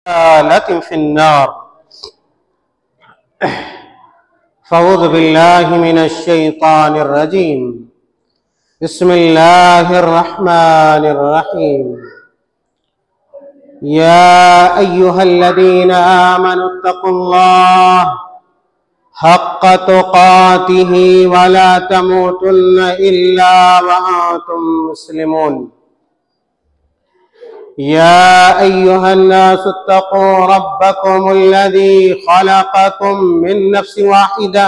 फिन्नार। फ़अऊज़ु बिल्लाहि मिनश्शैतानिर्रजीम। बिस्मिल्लाहिर्रहमानिर्रहीम। या अय्युहल्लज़ीना आमनुत्तक़ुल्लाह हक़्क़ तुक़ातिही वला तमूतुन्न इल्ला व अंतुम मुस्लिमून। या अय्युहन्नासुत्तक़ू रब्बकुमुल्लज़ी ख़लक़कुम मिन नफ्सिन वाहिदा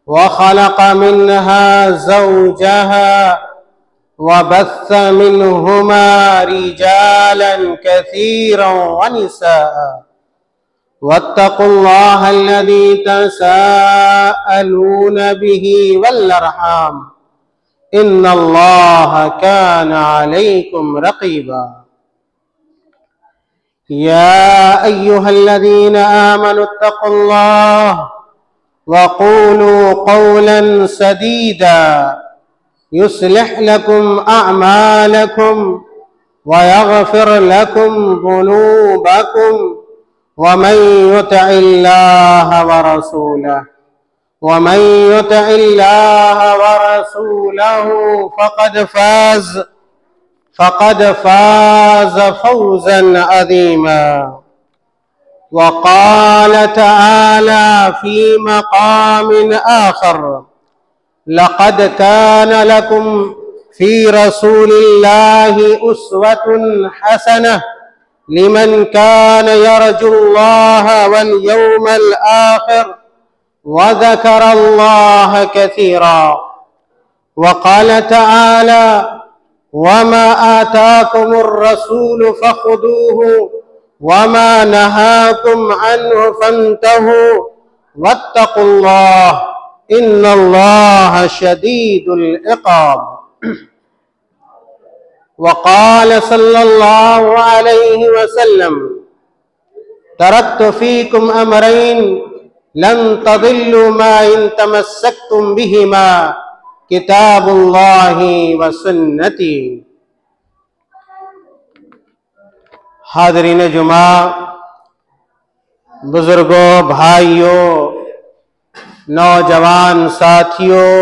व ख़लक़ मिन्हा ज़ौजहा व बस्स मिन्हुमा रिजालन कसीरन व निसाअ वत्तक़ुल्लाह अल्लज़ी तसाअलून बिही वल अर्हाम इन्नल्लाह कान अलैकुम रक़ीबा। या अय्युहल्लज़ीना आमनुत्तक़ुल्लाह वक़ूलू क़ौलन सदीदा युस्लिह लकुम अअमालकुम व यग़फ़िर लकुम ज़ुनूबकुम वमन युतिइल्लाह व रसूलहु फ़क़द फ़ाज़ फ़ौज़न अज़ीमा। वक़ाल तआला फ़ी मक़ामिन आख़र लक़द कान लकुम फ़ी रसूलिल्लाहि उस्वतुन हसनह लिमन कान यरजुल्लाह वल यौमल आख़िर व ज़करल्लाह कसीरा। वक़ाल तआला वमा आताकुमुर रसूलु फ़ख़ुदूहु वमा नहाकुम अन्हु फ़न्तहू वत्तक़ुल्लाह इन्नल्लाह शदीदुल इक़ाब। वक़ाल सल्लल्लाहु अलैहि वसल्लम तरक्तु फ़ीकुम अमरैन लन तदिल्लु मा इन तमस्सक्तुम बिहिमा किताबुल्लाहि व सुन्नती। हाज़रीन जुमा, बुजुर्गों, भाइयों, नौजवान साथियों,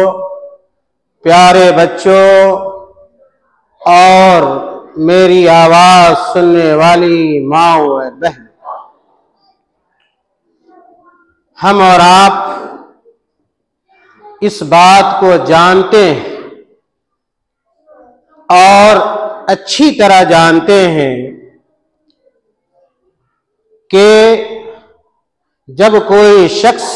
प्यारे बच्चों और मेरी आवाज़ सुनने वाली माओ और बहन, हम और आप इस बात को जानते हैं और अच्छी तरह जानते हैं कि जब कोई शख्स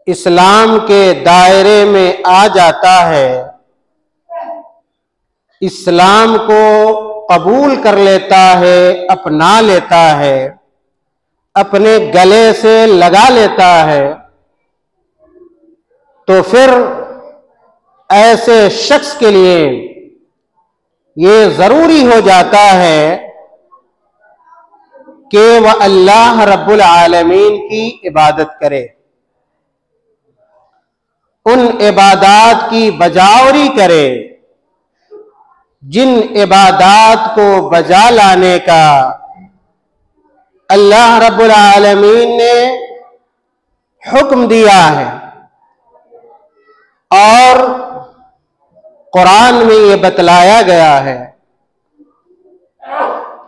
इस्लाम के दायरे में आ जाता है, इस्लाम को कबूल कर लेता है, अपना लेता है, अपने गले से लगा लेता है, तो फिर ऐसे शख्स के लिए ये जरूरी हो जाता है कि वह अल्लाह रब्बुल आलमीन की इबादत करे, उन इबादात की बजावरी करे जिन इबादात को बजा लाने का अल्लाह रब्बुल आलमीन ने हुक्म दिया है और कुरान में ये बतलाया गया है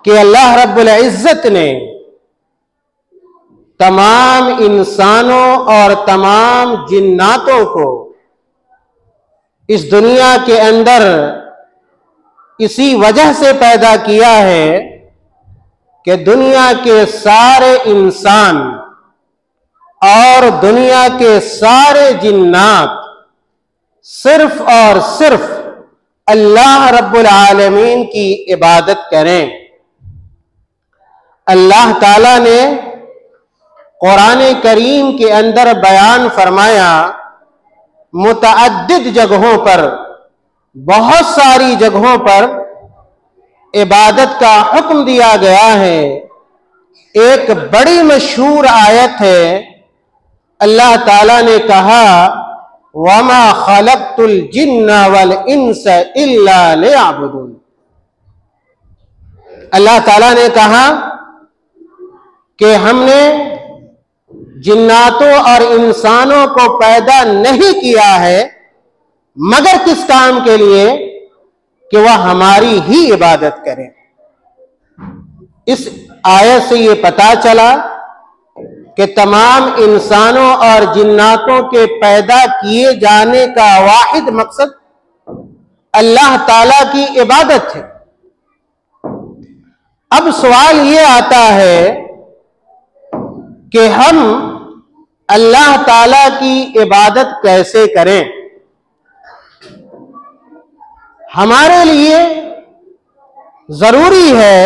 कि अल्लाह रब्बुल इज़्ज़त ने तमाम इंसानों और तमाम जिन्नातों को इस दुनिया के अंदर इसी वजह से पैदा किया है कि दुनिया के सारे इंसान और दुनिया के सारे जिन्नात सिर्फ और सिर्फ अल्लाह रब्बुल आलमीन की इबादत करें। अल्लाह ताला ने कुरान करीम के अंदर बयान फरमाया, मुतअद्दिद जगहों पर, बहुत सारी जगहों पर इबादत का हुक्म दिया गया है। एक बड़ी मशहूर आयत है, अल्लाह ताला ने कहा वमा खलक़तुल जिन्ना वल इंसा इल्ला लियअबुदून। अल्लाह ताला ने कहा कि हमने जिन्नातों और इंसानों को पैदा नहीं किया है मगर किस काम के लिए कि वह हमारी ही इबादत करें। इस आयत से ये पता चला कि तमाम इंसानों और जिन्नातों के पैदा किए जाने का वाहिद मकसद अल्लाह ताला की इबादत है। अब सवाल ये आता है कि हम अल्लाह ताला की इबादत कैसे करें। हमारे लिए जरूरी है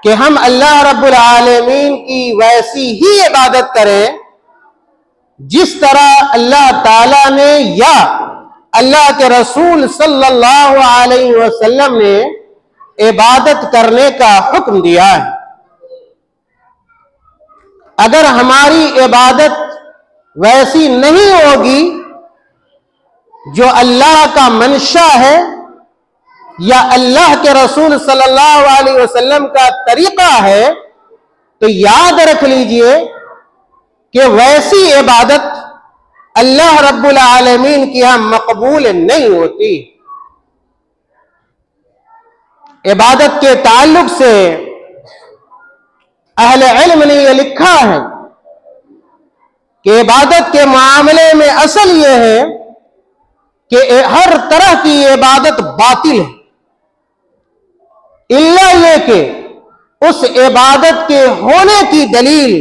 कि हम अल्लाह रब्बुल आलमीन की वैसी ही इबादत करें जिस तरह अल्लाह ताला ने या अल्लाह के रसूल सल्लल्लाहु अलैहि वसल्लम ने इबादत करने का हुक्म दिया है। अगर हमारी इबादत वैसी नहीं होगी जो अल्लाह का मंशा है या अल्लाह के रसूल सल्लल्लाहु अलैहि वसल्लम का तरीका है, तो याद रख लीजिए कि वैसी इबादत अल्लाह रब्बुल आलमीन की यहां मकबूल नहीं होती। इबादत के ताल्लुक से अहले इल्म ने यह लिखा है कि इबादत के मामले में असल यह है कि हर तरह की इबादत बातिल है, इल्ला ये कि उस इबादत के होने की दलील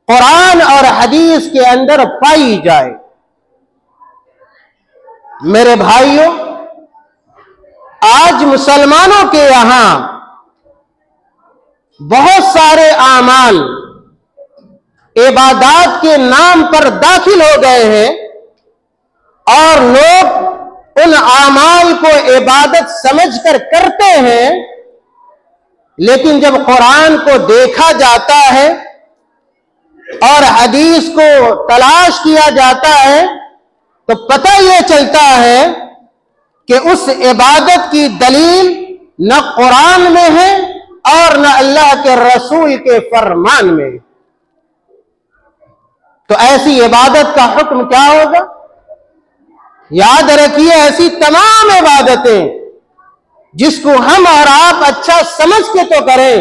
कुरान और हदीस के अंदर पाई जाए। मेरे भाइयों, आज मुसलमानों के यहां बहुत सारे आमाल इबादत के नाम पर दाखिल हो गए हैं और लोग उन आमाल को इबादत समझकर करते हैं, लेकिन जब कुरान को देखा जाता है और हदीस को तलाश किया जाता है तो पता यह चलता है कि उस इबादत की दलील न कुरान में है और न अल्लाह के रसूल के फरमान में। तो ऐसी इबादत का हुक्म क्या होगा? याद रखिए, ऐसी तमाम इबादतें जिसको हम और आप अच्छा समझ के तो करें,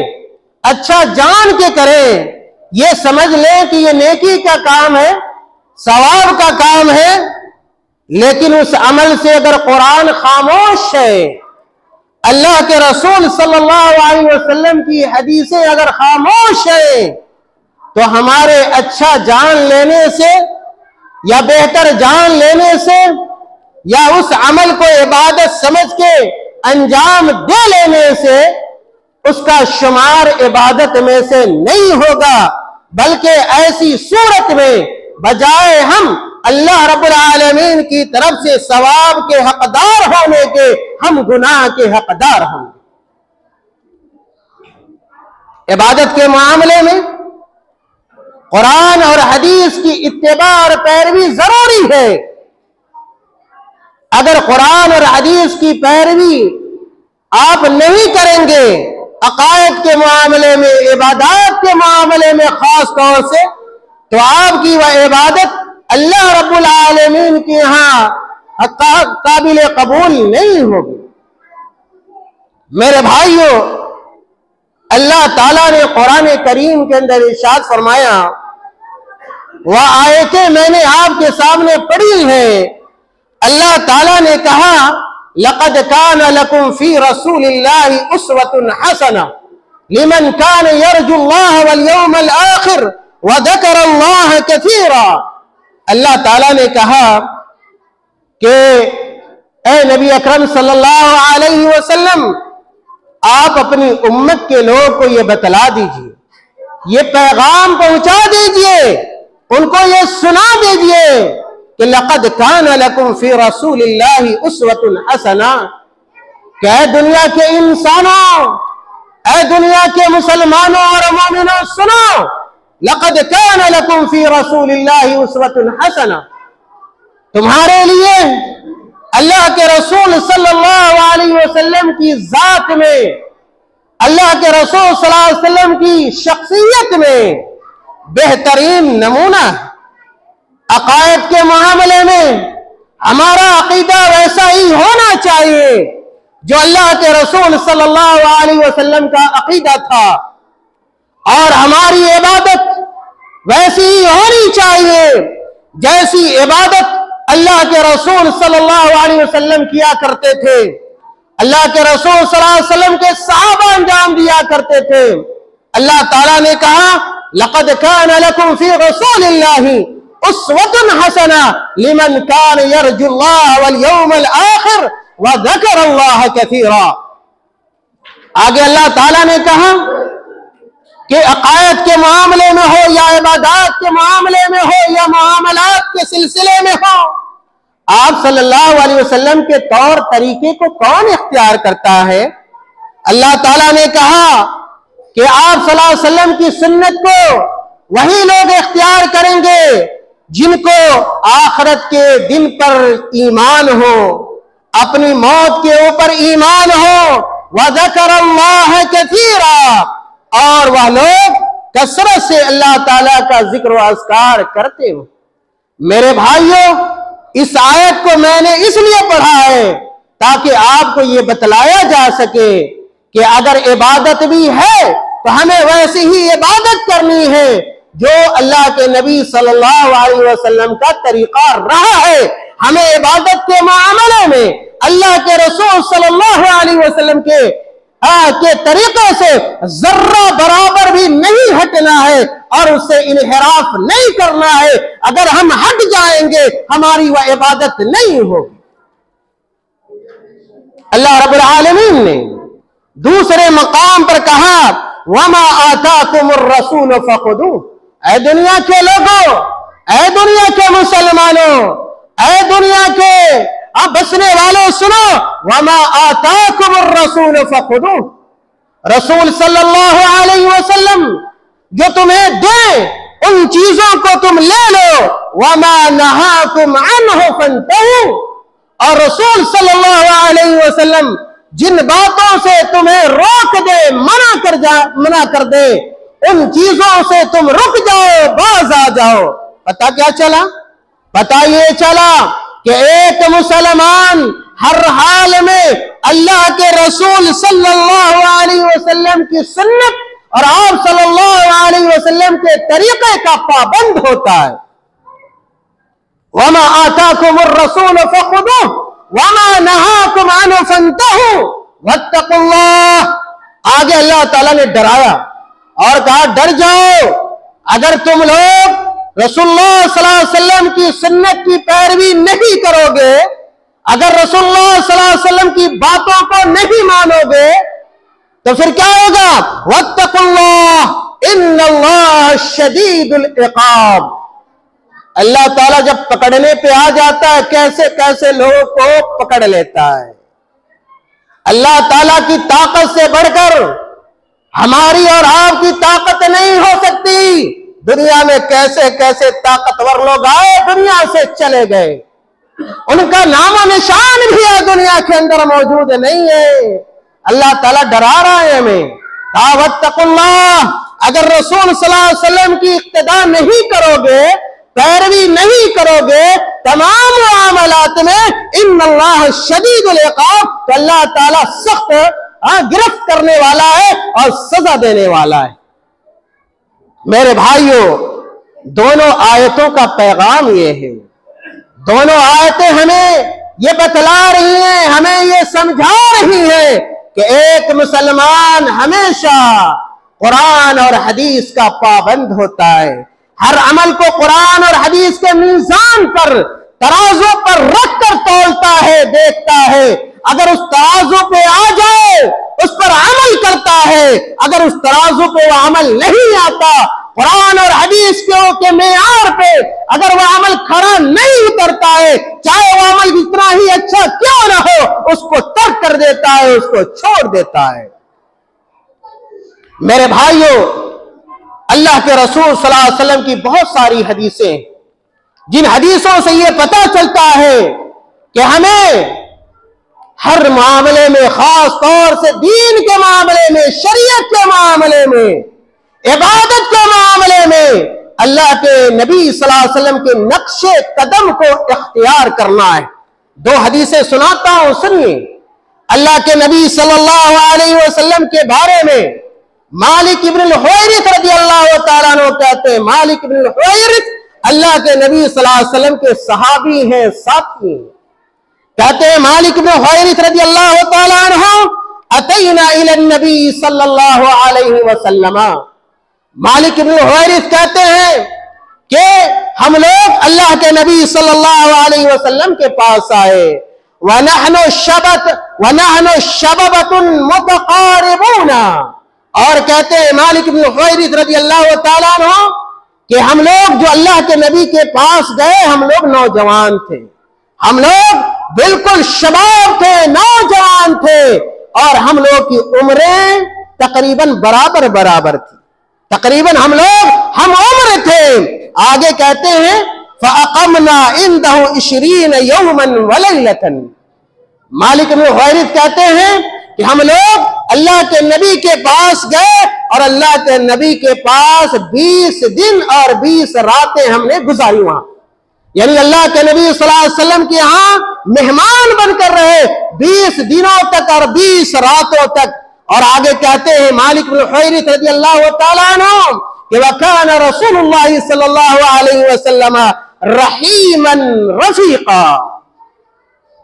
अच्छा जान के करें, ये समझ लें कि ये नेकी का काम है, सवाब का काम है, लेकिन उस अमल से अगर कुरान खामोश है, अल्लाह के रसूल सल्लल्लाहु अलैहि वसल्लम की हदीसें अगर खामोश है, तो हमारे अच्छा जान लेने से या बेहतर जान लेने से या उस अमल को इबादत समझ के अंजाम दे लेने से उसका शुमार इबादत में से नहीं होगा, बल्कि ऐसी सूरत में बजाय हम अल्लाह रब्बुल आलमीन की तरफ से सवाब के हकदार होने के, हम गुनाह के हकदार होंगे। इबादत के मामले में कुरान और हदीस की इत्तिबा और पैरवी जरूरी है। अगर कुरान और हदीस की पैरवी आप नहीं करेंगे अकायद के मामले में, इबादत के मामले में खास तौर से, तो आपकी वह इबादत अल्लाह रब्बुल आलमीन के यहां काबिल कबूल नहीं होगी। मेरे भाइयों, अल्लाह ताला ने कुरान करीम के अंदर इरशाद फरमाया, वह आयतें मैंने आपके सामने पढ़ी हैं। अल्लाह ताला ने कहा, लक़द कान लकुम फी रसूलिल्लाहि उस्वतुन हसना लिमन कान यरजुल्लाह वल यौमल आखिर व ज़करल्लाह कसीरा। अल्लाह ताला ने कहा कि ए नबी अकरम सल्लल्लाहु अलैहि वसल्लम, आप अपनी उम्मत के लोगों को यह बतला दीजिए, ये पैगाम पहुंचा दीजिए, उनको ये सुना दीजिए कि लक़द कान लकुम फी रसूलिल्लाहि उस्वतुन हसना। क्या दुनिया के इंसानों, ऐ दुनिया के मुसलमानों और मोमिनों, सुनो, लक़द कान लकुम फी रसूलिल्लाहि उस्वतुन हसना, तुम्हारे लिए अल्लाह के रसूल सल्लल्लाहु अलैहि वसल्लम की जात में अल्लाह के रसूल सल्लल्लाहु अलैहि वसल्लम की शख्सियत में बेहतरीन नमूना है। अकायद के मामले में हमारा अकीदा वैसा ही होना चाहिए जो अल्लाह के रसूल सल्लल्लाहु अलैहि वसल्लम का अकीदा था, और हमारी इबादत वैसी ही होनी चाहिए जैसी इबादत अल्लाह के रसूल सल्लल्लाहु अलैहि वसल्लम किया करते थे, अल्लाह के रसूल सल्लल्लाहु अलैहि वसल्लम के सहाबा अंजाम दिया करते थे। अल्लाह ताला ने कहा, लक़द कान लकुम फी रसूलिल्लाहि उस्वतुन हसना लिमन कान यरजुल्लाह वल यौमल आखिर व ज़करल्लाह कसीरा। आगे अल्लाह ताला ने कहा कि अकायद के मामले में हो या इबादत के मामले में हो या मामलात के सिलसिले में हो, आप सल्लल्लाहु अलैहि वसल्लम के तौर तरीके को कौन इख्तियार करता है? अल्लाह ताला ने कहा कि आप सल्लल्लाहु अलैहि वसल्लम की सुन्नत को वही लोग इख्तियार करेंगे जिनको आखिरत के दिन पर ईमान हो, अपनी मौत के ऊपर ईमान हो, व ज़करल्लाह कसीरा, और वह लोग कसरत से अल्लाह ताला का जिक्र व अज़कार करते हो। मेरे भाइयों, इस आयत को मैंने इसलिए पढ़ा है ताकि आपको ये बतलाया जा सके कि अगर इबादत भी है तो हमें वैसी ही इबादत करनी है जो अल्लाह के नबी सल्लल्लाहु अलैहि वसल्लम का तरीका रहा है। हमें इबादत के मामले में अल्लाह के रसूल सल्लल्लाहु अलैहि वसल्लम के तरीके से जर्रा बराबर भी नहीं हटना है और उससे इनहिराफ नहीं करना है। अगर हम हट जाएंगे हमारी वह इबादत नहीं होगी। अल्लाह रब्बुल आलमीन ने दूसरे मकाम पर कहा, वमा आताकुमुर रसूल फखुदू। ऐ दुनिया के लोगों, ऐ दुनिया के मुसलमानों, ऐ दुनिया के अब बसने वालों सुनो, वमा आताकुमुर रसूल फखुदू। रसूल सल्लल्लाहु अलैहि वसल्लम जो तुम्हें दे उन चीजों को तुम ले लो, वमा नहाकुम अन्हु फंतहू। और रसूल सल्लल्लाहु अलैहि वसल्लम जिन बातों से तुम्हें रोक दे, मना कर दे, उन चीजों से तुम रुक जाओ, बाज आ जाओ। पता क्या चला? पता ये चला कि एक मुसलमान हर हाल में अल्लाह के रसूल सल्लल्लाहु अलैहि वसल्लम की सुन्नत और आप सल्लल्लाहु अलैहि वसल्लम के तरीके का पाबंद होता है। वमा आताकुमुर रसूल फखुदूह वमा नहाकुम अन्हु फंतहू वत्तकुल्लाह। आगे अल्लाह ताला ने डराया और कहा, डर जाओ। अगर तुम लोग रसूलुल्लाह सल्लल्लाहु अलैहि वसल्लम की सुन्नत की पैरवी नहीं करोगे, अगर रसूलुल्लाह सल्लल्लाहु अलैहि वसल्लम की बातों को नहीं मानोगे, तो फिर क्या होगा? वत्तकुल्लाह इन्नल्लाह शदीदुल इक़ाब। अल्लाह ताला जब पकड़ने पे आ जाता है, कैसे कैसे लोगों को पकड़ लेता है। अल्लाह ताला की ताकत से बढ़कर हमारी और आपकी ताकत नहीं हो सकती। दुनिया में कैसे कैसे ताकतवर लोग आए, दुनिया से चले गए, उनका नामो निशान भी है दुनिया के अंदर मौजूद नहीं है। अल्लाह ताला डरा रहा है हमें। वत्तकुल्लाह, अगर रसूल सल्लल्लाहु अलैहि वसल्लम की इक्तिदा नहीं करोगे, पैरवी नहीं करोगे तमाम मामलात में, इन्नल्लाह शदीदुल इक़ाब, तो अल्लाह ताला सख्त गिरफ्त करने वाला है और सजा देने वाला है। मेरे भाइयों, दोनों आयतों का पैगाम ये है, दोनों आयतें हमें ये बतला रही हैं, हमें ये समझा रही हैं कि एक मुसलमान हमेशा कुरान और हदीस का पाबंद होता है। हर अमल को कुरान और हदीस के मीज़ान पर, तराजू पर रख कर तौलता है, देखता है। अगर उस तराजू पे आ जाए, उस पर अमल करता है। अगर उस तराजू पे वह अमल नहीं आता, कुरान और हदीस के मेयार पे अगर वह अमल खड़ा नहीं उतरता है, चाहे वह अमल जितना ही अच्छा क्यों न हो, उसको तर्क कर देता है, उसको छोड़ देता है। मेरे भाइयों, अल्लाह के रसूल सल्लल्लाहु अलैहि वसल्लम की बहुत सारी हदीसें, जिन हदीसों से यह पता चलता है कि हमें हर मामले में, खास तौर से दीन के मामले में, शरीयत के मामले में, इबादत के मामले में अल्लाह के नबी सल्लल्लाहु अलैहि वसल्लम के नक्शे कदम को इख्तियार करना है। दो हदीसें सुनाता हूं, सुनिए। अल्लाह के नबी सल्लल्लाहु अलैहि वसल्लम के बारे में मालिक इब्न हुवैरिथ रज़ियल्लाहु ताला अन्हु कहते हैं, मालिक इब्न हुवैरिथ अल्लाह के नबी सल्लल्लाहु अलैहि वसल्लम के सहाबी हैं, साथी। कहते हैं मालिक इब्न हुवैरिथ रज़ियल्लाहु ताला अन्हु अतैना इला नबी सल्लल्लाहु अलैहि वसल्लम। मालिक इब्न हुवैरिथ कहते हैं कि हम लोग अल्लाह के नबी सल्लल्लाहु अलैहि वसल्लम के पास आए। वनहनु शबबतुन मुतकारिबूना, और कहते हैं मालिक इब्न हुवैरिथ रज़ियल्लाहु ताला अन्हु कि हम लोग जो अल्लाह के नबी के पास गए, हम लोग नौजवान थे, हम लोग बिल्कुल शबाब थे, नौजवान थे, और हम लोग की उम्रें तकरीबन बराबर बराबर थी, तकरीबन हम लोग हम उम्र थे। आगे कहते हैं फ़अक़मना इंदहु 20 यौमन व लैलतन। मालिक इब्न हुवैरिथ कहते हैं कि हम लोग अल्लाह के नबी के पास गए और अल्लाह के नबी के पास 20 दिन और 20 रातें हमने गुजारी वहां, यानी अल्लाह के नबी सल्लल्लाहु अलैहि वसल्लम के यहाँ मेहमान बनकर रहे 20 दिनों तक और 20 रातों तक। और आगे कहते हैं मालिक इब्न हुवैरिथ रज़ियल्लाहु ताला अन्हु कि वकान रसूलुल्लाह सल्लल्लाहु अलैहि वसल्लम रहीमन रफीका।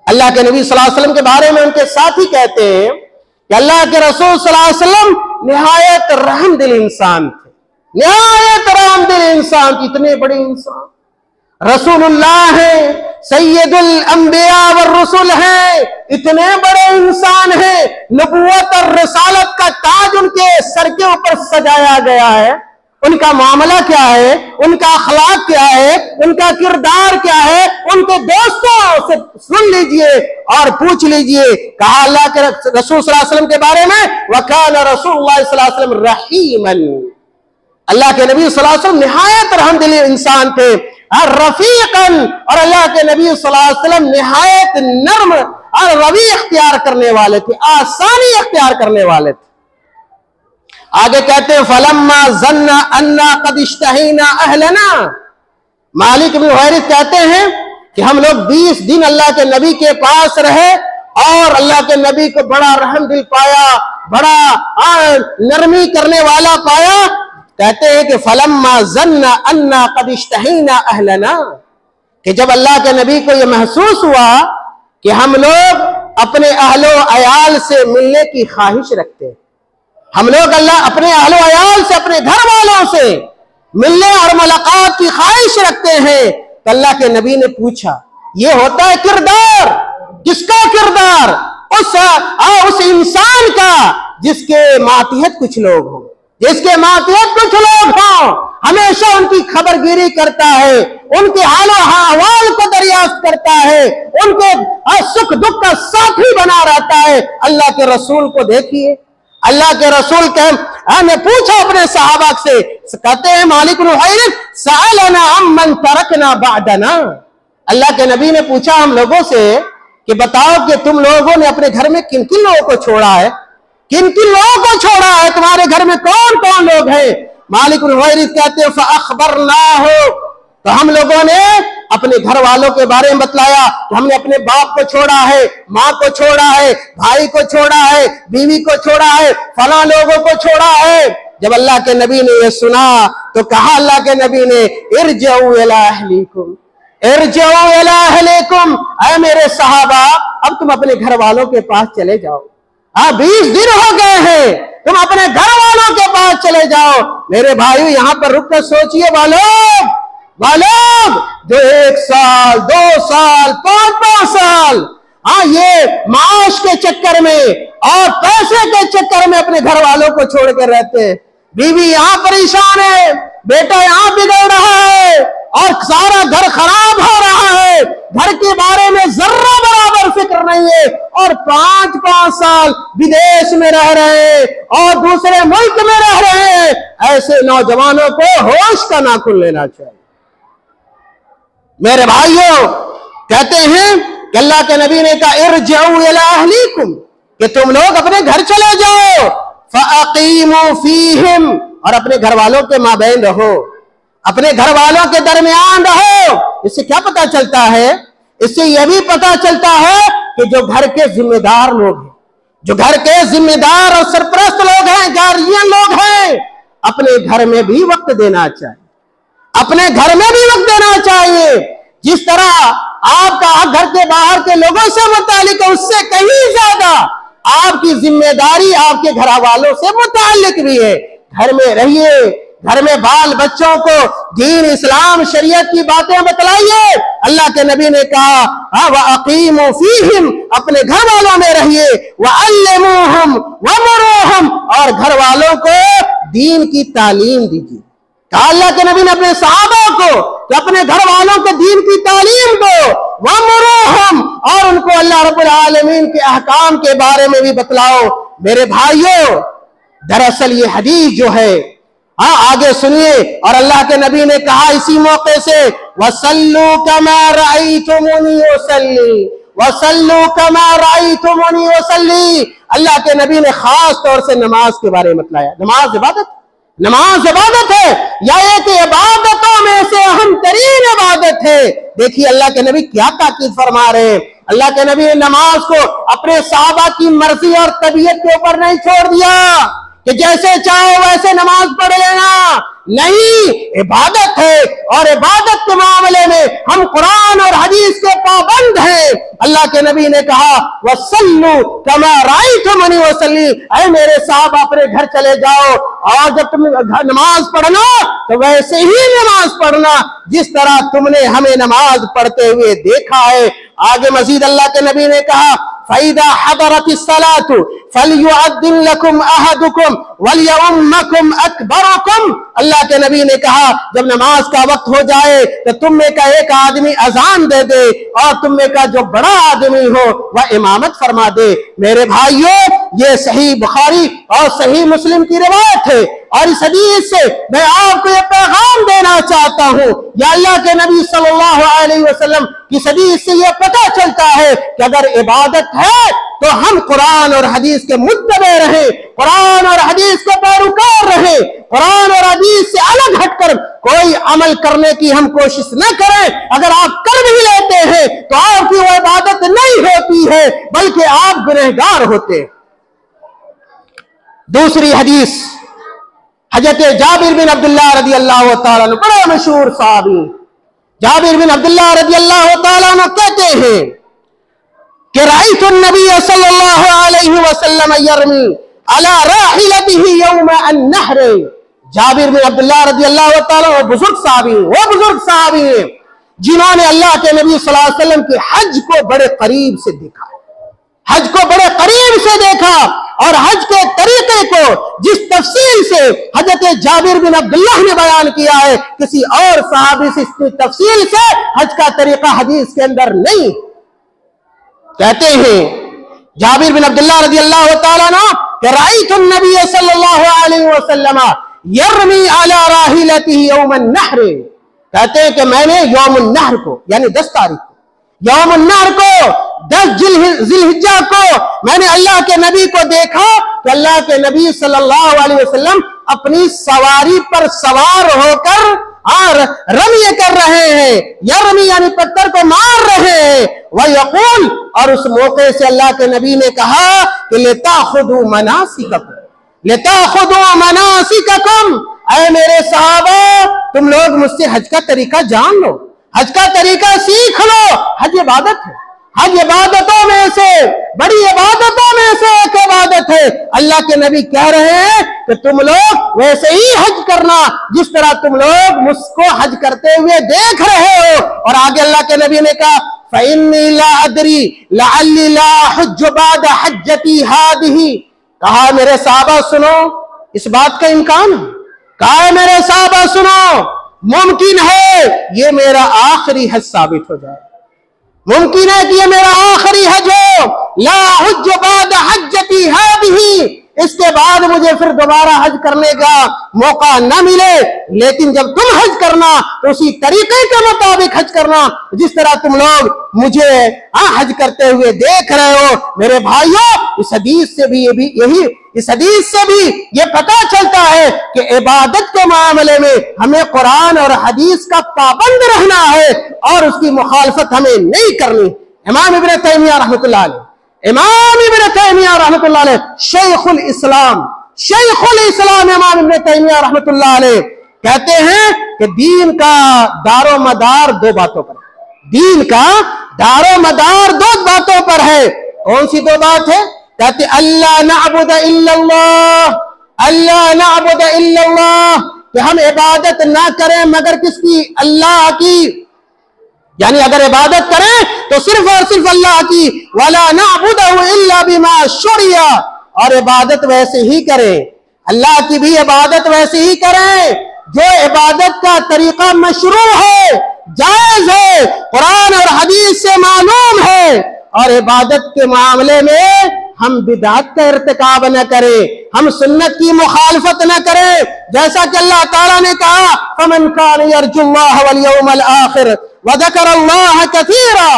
अल्लाह के नबी सल्लल्लाहु अलैहि वसल्लम के बारे में उनके साथी कहते हैं कि अल्लाह के रसूल सल्लल्लाहु अलैहि वसल्लम निहायत रहमदिल इंसान थे, निहायत रहमदिल इंसान, इतने बड़े इंसान, रसूलुल्लाह है, सैयदुल अंबिया व रसूल है, इतने बड़े इंसान है, नबुव्वत और रिसालत का ताज उनके सर के ऊपर सजाया गया है। उनका मामला क्या है, उनका अखलाक क्या है, उनका किरदार क्या है, उनके दोस्तों से सुन लीजिए और पूछ लीजिए। कहा अल्लाह के रसूल सल्लल्लाहु अलैहि वसल्लम के बारे में वकान रसूलुल्लाह सल्लल्लाहु अलैहि वसल्लम रहीमन, अल्लाह के नबी सल्लल्लाहु अलैहि वसल्लम निहायत रहमदिल इंसान थे, और रफीकन, और अल्लाह के नबी सल्लल्लाहु अलैहि वसल्लम निहायत नर्म और रवी इख्तियार करने वाले थे, आसानी इख्तियार करने वाले थे। आगे कहते हैं फलम्मा ज़न्ना अन्ना क़द इश्तहीना अहलना। मालिक इब्न हुवैरिथ कहते हैं कि हम लोग 20 दिन अल्लाह के नबी के पास रहे और अल्लाह के नबी को बड़ा रहम दिल पाया, बड़ा नरमी करने वाला पाया। कहते हैं कि फलम्मा ज़न्ना अन्ना क़द इश्तहीना अहलना, कि जब अल्लाह के नबी को यह महसूस हुआ कि हम लोग अपने अहलो अयाल से मिलने की ख्वाहिश रखते हैं, हम लोग अल्लाह अपने अहलो अयाल से, अपने घर वालों से मिलने और मुलाकात की ख्वाहिश रखते हैं, तो अल्लाह के नबी ने पूछा, ये होता है किरदार, किसका किरदार? उस इंसान का जिसके मातिहत कुछ लोग हों, जिसके मातिहत कुछ लोग हों, हमेशा उनकी खबरगिरी करता है, उनके हाल अहवाल को दरियाफ्त करता है, उनके सुख दुख का साथी बना रहता है। अल्लाह के रसूल को देखिए, अल्लाह के रसूल ने पूछा अपने सहाबा से, कहते हैं मालिक इब्न हुवैरिथ सअलना अम्मन तरकना बअदना। अल्लाह के नबी ने पूछा हम लोगों से कि बताओ कि तुम लोगों ने अपने घर में किन किन लोगों को छोड़ा है, किन किन लोगों को छोड़ा है, तुम्हारे घर में कौन कौन लोग हैं? मालिक इब्न हुवैरिथ कहते हैं फअख़बरनाहु, तो हम लोगों ने अपने घर वालों के बारे में बतलाया कि हमने अपने बाप को छोड़ा है, माँ को छोड़ा है, भाई को छोड़ा है, बीवी को छोड़ा है, फला लोगों को छोड़ा है। जब अल्लाह के नबी ने यह सुना तो कहा अल्लाह के नबी ने इरजिउ इला अहलिकुम, इरजिउ इला अहलिकुम, ऐ मेरे सहाबा अब तुम अपने घर वालों के पास चले जाओ। 20 दिन हो गए हैं, तुम अपने घर वालों के पास चले जाओ। मेरे भाई यहाँ पर रुक कर सोचिए, वालों जो 1 साल 2 साल 5 साल ये माश के चक्कर में और पैसे के चक्कर में अपने घर वालों को छोड़ कर रहते हैं। बीवी यहाँ परेशान है, बेटा यहाँ बिगड़ रहा है और सारा घर खराब हो रहा है, घर के बारे में जर्रा बराबर फिक्र नहीं है, और 5-5 साल विदेश में रह रहे हैं और दूसरे मुल्क में रह रहे हैं। ऐसे नौजवानों को होश का नाखून लेना चाहिए। मेरे भाइयों कहते हैं कि अल्लाह के नबी ने कहा इरजिउ इला अहलीकुम, कि तुम लोग अपने घर चले जाओ, फअकीमू फीहिम, और अपने घर वालों के माबैन रहो, अपने घर वालों के दरमियान रहो। इससे क्या पता चलता है? इससे यह भी पता चलता है कि जो घर के जिम्मेदार लोग हैं, जो घर के जिम्मेदार और सरपरस्त लोग हैं, गार्जियन लोग हैं, अपने घर में भी वक्त देना चाहिए, अपने घर में भी वक्त देना चाहिए। जिस तरह आपका घर के बाहर के लोगों से मुतालिक है, उससे कहीं ज्यादा आपकी जिम्मेदारी आपके घर वालों से मुतालिक भी है। घर में रहिए, घर में बाल बच्चों को दीन, इस्लाम, शरीयत की बातें बतलाइए। अल्लाह के नबी ने कहा वअकीमू फीहिम, अपने घर वालों में रहिए, वअल्लिमूहुम वमुरूहुम, और घर वालों को दीन की तालीम दीजिए। कहा अल्लाह के नबी ने अपने सहाबा को कि अपने घर वालों को दीन की तालीम दो, वमुरूहुम, और उनको अल्लाह रब्बुल आलमीन के अहकाम के बारे में भी बतलाओ। मेरे भाइयों, दरअसल ये हदीस जो है, आगे सुनिए, और अल्लाह के नबी ने कहा इसी मौके से वसल्लू कमा रअयतुमुनी उसल्ली, वसल्लू कमा रअयतुमुनी उसल्ली। अल्लाह के नबी ने खास तौर से नमाज के बारे में बतलाया। नमाज इबादत, नमाज इबादत है, या एक इबादतों में से अहम तरीन इबादत है। देखिए अल्लाह के नबी क्या ताकीद फरमा रहे हैं। अल्लाह के नबी ने नमाज को अपने सहाबा की मर्जी और तबीयत के ऊपर नहीं छोड़ दिया कि जैसे चाहो वैसे नमाज पढ़ लेना, नहीं, इबादत है, और इबादत के मामले में हम कुरान और हदीस के पाबंद हैं। अल्लाह के नबी ने कहा वसल्लू कमा रअयतुमुनी उसल्ली, ऐ मेरे साहब अपने घर चले जाओ, और जब तुम नमाज पढ़ना तो वैसे ही नमाज पढ़ना जिस तरह तुमने हमें नमाज पढ़ते हुए देखा है। आगे मजीद अल्लाह के नबी ने कहा फैदा हदरतिस सलातु फलयुअद्दिन लकुम अहदुकुम वलयउम्मकुम अकबरुकुम। अल्लाह के नबी ने कहा जब नमाज का वक्त हो जाए तो तुम में का एक आदमी अजान दे दे, और तुम में का जो बड़ा आदमी हो वह इमामत फरमा दे। मेरे भाइयों, ये सही बुखारी और सही मुस्लिम की रिवायत है, और इस हदीस से मैं आपको ये पैगाम देना चाहता हूं। या अल्लाह के नबी सल्लल्लाहु अलैहि वसल्लम की हदीस से यह पता चलता है कि अगर इबादत है तो हम कुरान और हदीस के मुत्तबे रहे, कुरान और हदीस के पैरोकार रहे, कुरान और हदीस से अलग हटकर कोई अमल करने की हम कोशिश न करें। अगर आप कर भी लेते हैं तो आपकी वो इबादत नहीं होती है, बल्कि आप गुनहगार होते हैं। दूसरी हदीस हजरत जाबिर बिन अब्दुल्लाह रज़ी अल्लाह तआला अन्हु, बड़े मशहूर सहाबी जाबिर बिन अब्दुल्लाह रज़ी अल्लाह तआला अन्हु कहते हैं कि रअयतु नबी सल्लल्लाहु अलैहि वसल्लम यरमी अला राहिलतिही यौम अन-नहर। जाबिर बिन अब्दुल्लाह रज़ी अल्लाह तआला वो बुजुर्ग साहबी हैं जिन्होंने अल्लाह के नबी सल्लल्लाहु अलैहि वसल्लम के हज को बड़े करीब से देखा, हज को बड़े करीब से देखा, और हज के तरीके को जिस तफसील से हजरत जाबिर बिन अब्दुल्लाह ने बयान किया है, किसी और सहाबी से इतनी तफसील से हज का तरीका हदीस के अंदर नहीं। कहते हैं जाबिर बिन अब्दुल्लाह रज़ी अल्लाह तआला अन्हु कि रअयतु नबी सल्लल्लाहु अलैहि वसल्लम यरमी अला राहिलतिही यौम अन-नहर। कहते हैं कि मैंने यौम अन-नहर को, यानी 10 तारीख को, यौम अन-नहर को, 10 जिलहिज्जा को मैंने अल्लाह के नबी को देखा कि अल्लाह के नबी सल्लल्लाहु अलैहि वसल्लम अपनी सवारी पर सवार होकर और रमी कर रहे हैं, यरमी यानी पत्थर को मार रहे हैं। वह यकूल, और उस मौके से अल्लाह के नबी ने कहा कि लिताखुदू मनासिककुम, लिताखुदू मनासिककुम, ऐ मेरे सहाबा तुम लोग मुझसे हज का तरीका जान लो, हज का तरीका सीख लो। हज इबादत है, हज इबादतों में से, बड़ी इबादतों में से एक इबादत है। अल्लाह के नबी कह रहे हैं कि तुम लोग वैसे ही हज करना जिस तरह तुम लोग मुझको हज करते हुए देख रहे हो। और आगे अल्लाह के नबी ने कहा फ़इन्नी ला अदरी लअल्ली ला हुज्जु बाद हज्जती हादिही। कहा मेरे साहबा सुनो, इस बात का इम्कान है, कहा मेरे साहबा सुनो, मुमकिन है ये मेरा आखिरी हज साबित हो जाए, मुमकिन है कि ये मेरा आखिरी हज हो। ला हुज्जु बाद हज्जती हादिही, इसके बाद मुझे फिर दोबारा हज करने का मौका न मिले, लेकिन जब तुम हज करना तो उसी तरीके के मुताबिक हज करना जिस तरह तुम लोग मुझे हज करते हुए देख रहे हो। मेरे भाइयों, इस हदीस से भी इस हदीस से भी ये पता चलता है कि इबादत के मामले में हमें कुरान और हदीस का पाबंद रहना है और उसकी मुखालफत हमें नहीं करनी। इमाम इब्न तैमिया रहमतुल्लाह अलैह शेखुल इस्लाम इमाम इब्न तैमिया रहमतुल्लाह अलैह कहते हैं कि दीन का दारो मदार दो बातों पर, दीन का दारो मदार दो बातों पर है। कौन सी दो बात है? कहते अल्लाह नअबुद इल्लल्लाह, अल्लाह नअबुद इल्लल्लाह, कि हम इबादत ना करें मगर किसकी? अल्लाह की। यानी अगर इबादत करें तो सिर्फ और सिर्फ अल्लाह की। वला नअबुदहु इल्ला बिमा शुरिया, और इबादत वैसे ही करें, अल्लाह की भी इबादत वैसे ही करें जो इबादत का तरीका मशरू है, जायज है, कुरान और हदीस से मालूम है। और इबादत के मामले में हम बिदअत का इर्तिकाब न करें, हम सुन्नत की मुखालफत न करें। जैसा कि अल्लाह ताला ने कहा, फमन कान यरजुल्लाह वल यौमल आखिर व ज़करल्लाह कसीरा।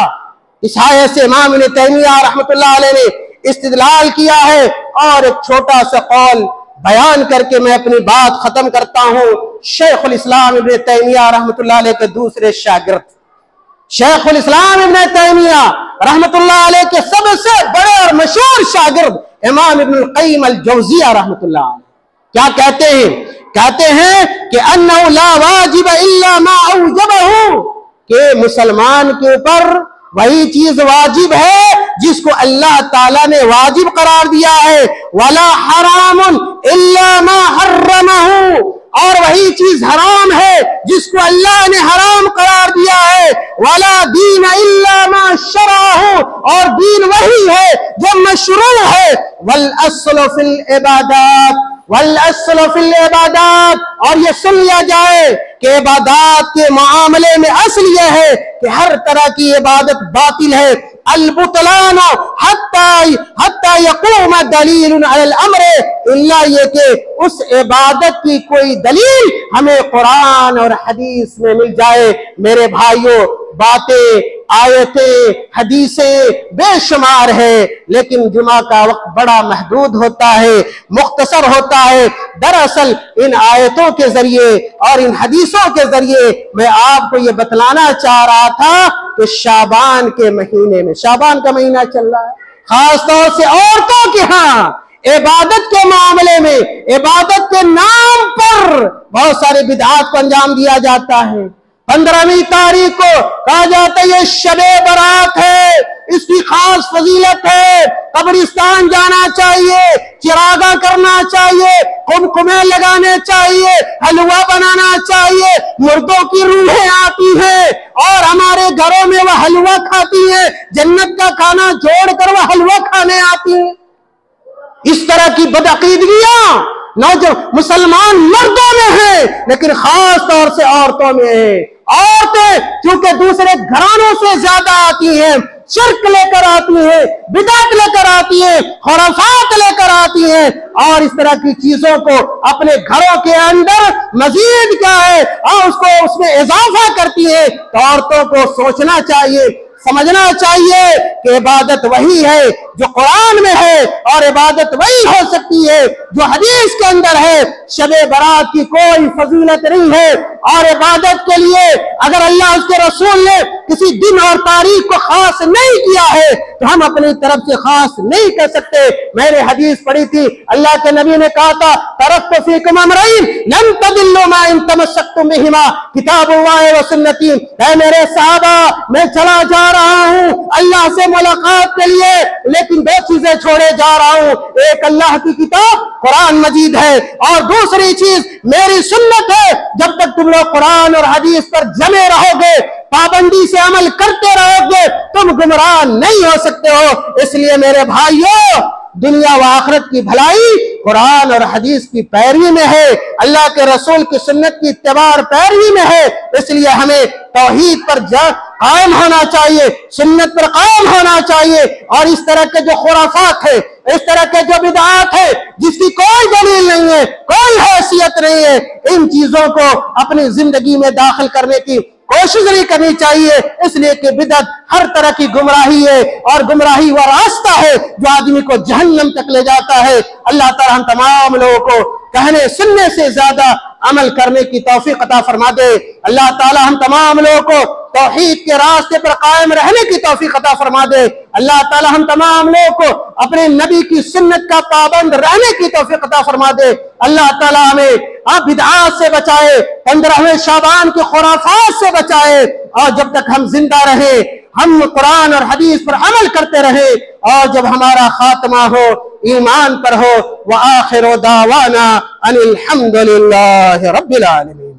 इस आयत से इमाम इब्न तैमिया रहमतुल्लाह अलैह ने इस्तिदलाल किया है। और एक छोटा सा कौल बयान करके मैं अपनी बात खत्म करता हूं। शेखुल इस्लाम इब्न तैमिया रहमतुल्लाह अलैह के दूसरे शागिर्द शेखुल इस्लाम इब्न तैमिया रहमतुल्लाह अलैह के सबसे बड़े और मशहूर शागिर्द इमाम इब्नुल क़य्यिम अल जौज़िया रहमतुल्लाह अलैह क्या कहते हैं? कहते हैं कि अन्नहु ला वाजिब इल्ला मा औजबहु, कि मुसलमान के ऊपर वही चीज वाजिब है जिसको अल्लाह ताला ने वाजिब करार दिया है। वला हरामुन इल्ला मा हर्रमहु, और वही चीज हराम है जिसको अल्लाह ने हराम करार दिया है। वला दीन इल्ला मा शरअहु, और दीन वही है जो मशरू है। वल अस्लु फिल इबादात, वल अस्लु फिल इबादात, और ये सुन लिया जाए कि इबादत के मामले में असल यह है कि हर तरह की इबादत बातिल है। अल-बुतलान हत्ता यक़ूम दलील अलल अम्र, इल्ला ये कि उस इबादत की कोई दलील हमें कुरान और हदीस में मिल जाए। मेरे भाइयों, बातें, आयतें, हदीसें बेशुमार है, लेकिन जुमा का वक्त बड़ा महदूद होता है, मुख्तसर होता है। दरअसल इन आयतों के जरिए और इन हदीसों के जरिए मैं आपको ये बतलाना चाह रहा था कि शाबान के महीने में, शाबान का महीना चल रहा है, खासतौर से औरतों के यहाँ इबादत के मामले में, इबादत के नाम पर बहुत सारे बिदअत को अंजाम दिया जाता है। 15वीं तारीख को कहा जाता है ये शबे बरात है, इसकी खास फजीलत है, कब्रिस्तान जाना चाहिए, चिरागा करना चाहिए, कुमकुमे लगाने चाहिए, हलवा बनाना चाहिए। मुर्दों की रूहें आती हैं और हमारे घरों में वह हलवा खाती हैं, जन्नत का खाना जोड़कर वह हलवा खाने आती हैं। इस तरह की बदअकीदगियां नौजवान मुसलमान मर्दों में है, लेकिन खास तौर से औरतों में है। औरतें क्योंकि दूसरे घरानों से ज्यादा आती हैं, शिर्क लेकर आती हैं, बिदअत लेकर आती हैं, खुराफात लेकर आती हैं, और इस तरह की चीजों को अपने घरों के अंदर मजीद क्या है और उसको उसमें इजाफा करती हैं। तो औरतों को सोचना चाहिए, समझना चाहिए कि इबादत वही है जो कुरान में है, और इबादत वही हो सकती है जो हदीस के अंदर है। शबे बारात की कोई फजीलत नहीं है, और इबादत के लिए अगर अल्लाह उसके रसूल ने किसी दिन और तारीख को खास नहीं किया है तो हम अपनी तरफ से खास नहीं कर सकते। मैंने हदीस पढ़ी थी, अल्लाह के नबी ने कहा था, तरक्तु फीकुम अमरैन लन तदिल्लु मा इन तमस्सक्तुम बिहिमा किताबुल्लाहि व सुन्नती। ऐ मेरे सहाबा, मैं चला जा रहा हूं अल्लाह से मुलाकात के लिए, लेकिन दो चीजें छोड़े जा रहा हूं। एक अल्लाह की किताब कुरान मजीद है, और दूसरी चीज मेरी सुन्नत है। जब तक तुम लोग कुरान और हदीस पर जमे रहोगे, पाबंदी से अमल करते रहोगे, तुम गुमराह नहीं हो सकते हो। इसलिए मेरे भाइयों, दुनिया व आखिरत की भलाई कुरान और हदीस की पैरवी में है, अल्लाह के रसूल की सुन्नत की इत्तिबार पैरवी में है। इसलिए हमें तौहीद पर कायम होना चाहिए, सुन्नत पर कायम होना चाहिए, और इस तरह के जो खुराफात है, इस तरह के जो बिदअत है जिसकी कोई दलील नहीं है, कोई हैसियत नहीं है, इन चीजों को अपनी जिंदगी में दाखिल करने की कोशिश नहीं करनी चाहिए, इसलिए कि बिदअत हर तरह की गुमराही है और गुमराही वह रास्ता है जो आदमी को जहन्नम तक ले जाता है। अल्लाह ताला हम तमाम लोगों को कहने सुनने से ज्यादा अमल करने की तौफीक अता फरमा दे। अल्लाह ताला हम तमाम लोगों को तौहीद के रास्ते पर कायम रहने की तौफीक अता फरमा दे। अल्लाह ताला हम तमाम लोगों को अपने नबी की सुन्नत का पाबंद रहने की तौफीक अता फरमा दे। अल्लाह ताला हमें बिदअत से बचाए, 15वें शाबान के खुराफात से बचाए, और जब तक हम जिंदा रहे हम कुरान और हदीस पर अमल करते रहे, और जब हमारा खात्मा हो ईमान पर हो। व आखिरु दावाना अनिल हम्दुलिल्लाहि रब्बिल आलमीन।